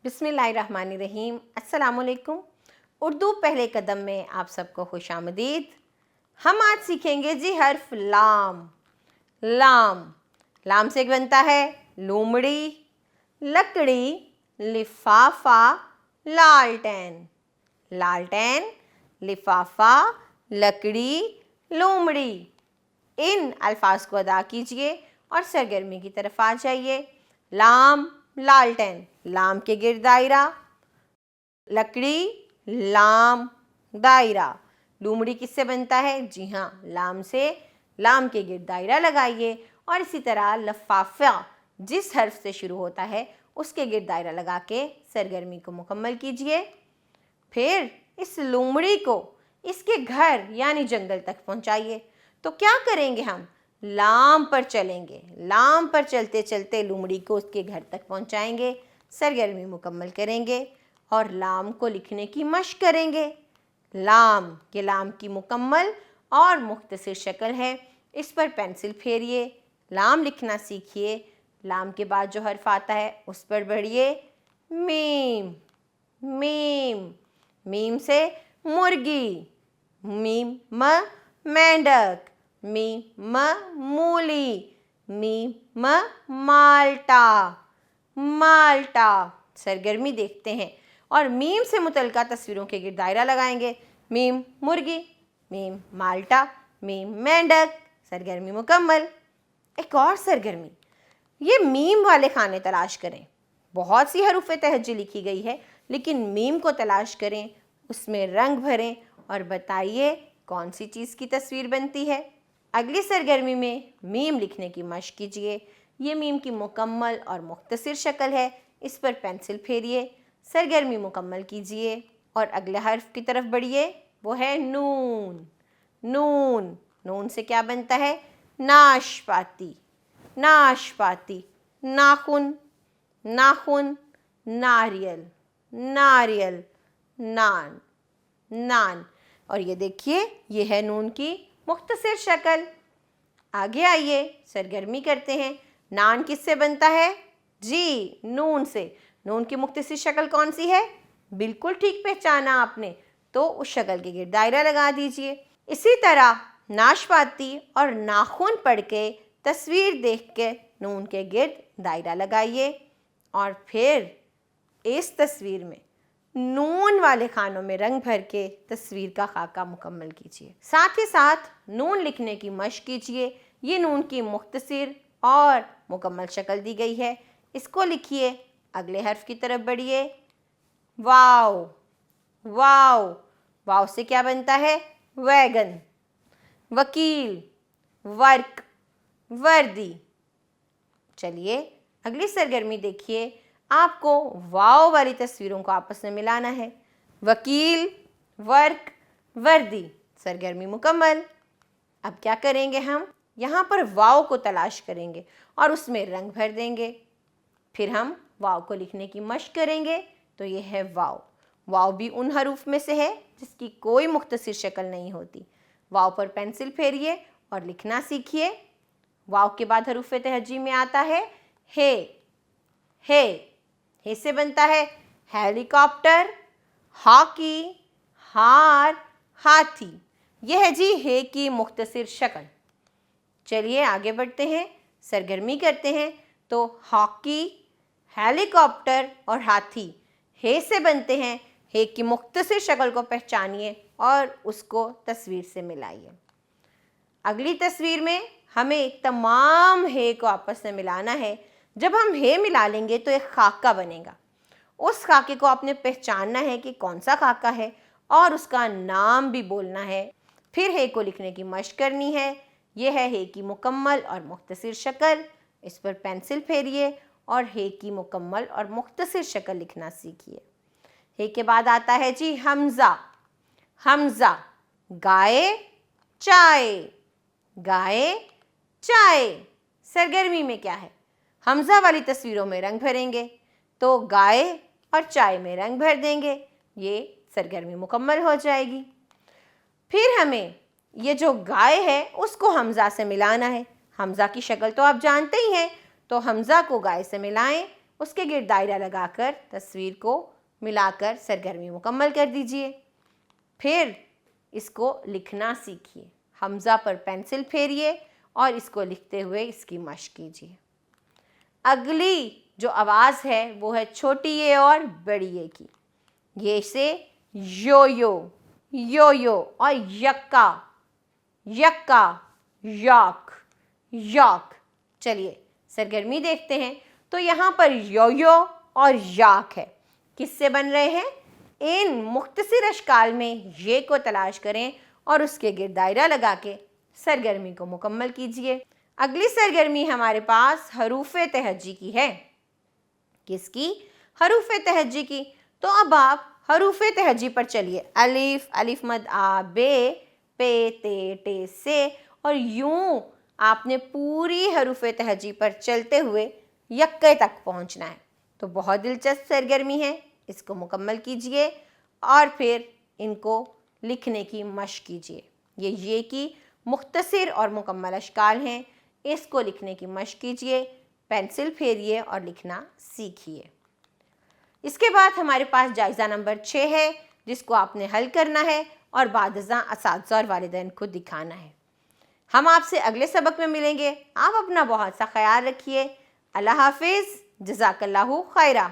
बिस्मिल्लाहिर्रहमानिर्रहीम। अस्सलामुअलैकुम। उर्दू पहले कदम में आप सबको खुशामदीद। हम आज सीखेंगे जी हर्फ लाम। लाम लाम से बनता है लोमड़ी, लकड़ी, लिफाफा, लालटेन। लालटेन, लिफाफा, लकड़ी, लोमड़ी। इन अल्फाज को अदा कीजिए और सरगर्मी की तरफ आ जाइए। लाम लालटेन, लाम के गिर्द दायरा, लकड़ी, लाम, दायरा। लोमड़ी किससे बनता है? जी हाँ, लाम से। लाम के गिर्द दायरा लगाइए और इसी तरह लफाफा जिस हर्फ से शुरू होता है उसके गिर्द दायरा लगा के सरगर्मी को मुकम्मल कीजिए। फिर इस लोमड़ी को इसके घर यानी जंगल तक पहुंचाइए। तो क्या करेंगे हम? लाम पर चलेंगे। लाम पर चलते चलते लोमड़ी को उसके घर तक पहुंचाएंगे, सरगर्मी मुकम्मल करेंगे और लाम को लिखने की मशक करेंगे। लाम, ये लाम की मुकम्मल और मुख्तसर शक्ल है। इस पर पेंसिल फेरिए, लाम लिखना सीखिए। लाम के बाद जो हर्फ आता है उस पर बढ़िए। मीम, मीम, मीम से मुर्गी, मीम म मेंढक, मीम म मूली, मीम म माल्टा, माल्टा। सरगर्मी देखते हैं और मीम से मुतल्लिका तस्वीरों के गिर्द दायरा लगाएंगे। मीम मुर्गी, मीम माल्टा, मीम मेंढक। सरगर्मी मुकम्मल। एक और सरगर्मी, ये मीम वाले खाने तलाश करें। बहुत सी हरूफ तहज्जी लिखी गई है, लेकिन मीम को तलाश करें, उसमें रंग भरें और बताइए कौन सी चीज़ की तस्वीर बनती है। अगली सरगर्मी में मीम लिखने की मशक कीजिए। ये मीम की मुकम्मल और मुख्तसर शक्ल है। इस पर पेंसिल फेरिए, सरगर्मी मुकम्मल कीजिए और अगले हर्फ की तरफ बढ़िए। वो है नून। नून, नून से क्या बनता है? नाशपाती, नाशपाती। नाखून, नाखून, नारियल, नारियल, नान, नान। और ये देखिए, ये है नून की मुख्तसर शक्ल। आगे आइए, सरगर्मी करते हैं। नान किससे बनता है? जी, नून से। नून की मुख्तसर शक्ल कौन सी है? बिल्कुल ठीक पहचाना आपने। तो उस शक्ल के गिर्द दायरा लगा दीजिए। इसी तरह नाशपाती और नाखून पढ़ के तस्वीर देख के नून के गिर्द दायरा लगाइए और फिर इस तस्वीर में नून वाले खानों में रंग भर के तस्वीर का खाका मुकम्मल कीजिए। साथ ही साथ नून लिखने की मशक कीजिए। ये नून की मुख्तसर और मुकम्मल शक्ल दी गई है, इसको लिखिए। अगले हर्फ की तरफ बढ़िए। वाव, वाव, वाव से क्या बनता है? वैगन, वकील, वर्क, वर्दी। चलिए अगली सरगर्मी देखिए। आपको वाव वाली तस्वीरों को आपस में मिलाना है। वकील, वर्क, वर्दी। सरगर्मी मुकम्मल। अब क्या करेंगे हम? यहाँ पर वाव को तलाश करेंगे और उसमें रंग भर देंगे। फिर हम वाव को लिखने की मशक करेंगे। तो ये है वाव। वाव भी उन हरूफ में से है जिसकी कोई मुख्तसर शक्ल नहीं होती। वाव पर पेंसिल फेरिए और लिखना सीखिए। वाव के बाद हरूफ तहज्जी में आता है हे। हे, हे से बनता है हेलीकॉप्टर, हॉकी, हार, हाथी। यह है जी हे की मुख्तसर शक्ल। चलिए आगे बढ़ते हैं, सरगर्मी करते हैं। तो हॉकी, हेलीकॉप्टर और हाथी हे से बनते हैं। हे की मुख्तसर शक्ल को पहचानिए और उसको तस्वीर से मिलाइए। अगली तस्वीर में हमें तमाम हे को आपस में मिलाना है। जब हम हे मिला लेंगे तो एक खाका बनेगा। उस खाके को आपने पहचानना है कि कौन सा खाका है और उसका नाम भी बोलना है। फिर हे को लिखने की मशक करनी है। यह है हे की मुकम्मल और मुख्तसर शक्ल। इस पर पेंसिल फेरिए और हे की मुकम्मल और मुख्तसर शक्ल लिखना सीखिए। हे के बाद आता है जी हमज़ा। हमज़ा, गाय, चाय, गाय, चाय। सरगर्मी में क्या है? हमज़ा वाली तस्वीरों में रंग भरेंगे। तो गाय और चाय में रंग भर देंगे। ये सरगर्मी मुकम्मल हो जाएगी। फिर हमें ये जो गाय है उसको हमज़ा से मिलाना है। हमज़ा की शक्ल तो आप जानते ही हैं। तो हमज़ा को गाय से मिलाएं उसके गिर्द दायरा लगाकर तस्वीर को मिलाकर सरगर्मी मुकम्मल कर दीजिए। फिर इसको लिखना सीखिए। हमज़ा पर पेंसिल फेरिए और इसको लिखते हुए इसकी मश्क कीजिए। अगली जो आवाज़ है वो है छोटी ए और बड़ी ए की। ये से यो यो और यक्का यक्का यॉक यॉक। चलिए सरगर्मी देखते हैं। तो यहाँ पर यो और याक है, किससे बन रहे हैं? इन मुख्तसर अशकाल में ये को तलाश करें और उसके गिर्द दायरा लगा के सरगर्मी को मुकम्मल कीजिए। अगली सरगर्मी हमारे पास हरूफ तहज्जी की है। किसकी? हरूफ तहज्जी की। तो अब आप हरूफ तहज्जी पर चलिए। अलिफ, अलिफ मद आ बे, पे ते टे से, और यूं आपने पूरी हरूफ तहज्जी पर चलते हुए यक्के तक पहुंचना है। तो बहुत दिलचस्प सरगर्मी है, इसको मुकम्मल कीजिए और फिर इनको लिखने की मश्क कीजिए। ये की मुख्तसर और मुकम्मल अशकाल हैं, इसको लिखने की मश्क कीजिए, पेंसिल फेरिए और लिखना सीखिए। इसके बाद हमारे पास जायज़ा नंबर 6 है, जिसको आपने हल करना है और बादशाह असातिज़ा और वालिदैन को दिखाना है। हम आपसे अगले सबक में मिलेंगे। आप अपना बहुत सा ख्याल रखिए। अल्लाह हाफिज़। जज़ाकल्लाहु खैरा।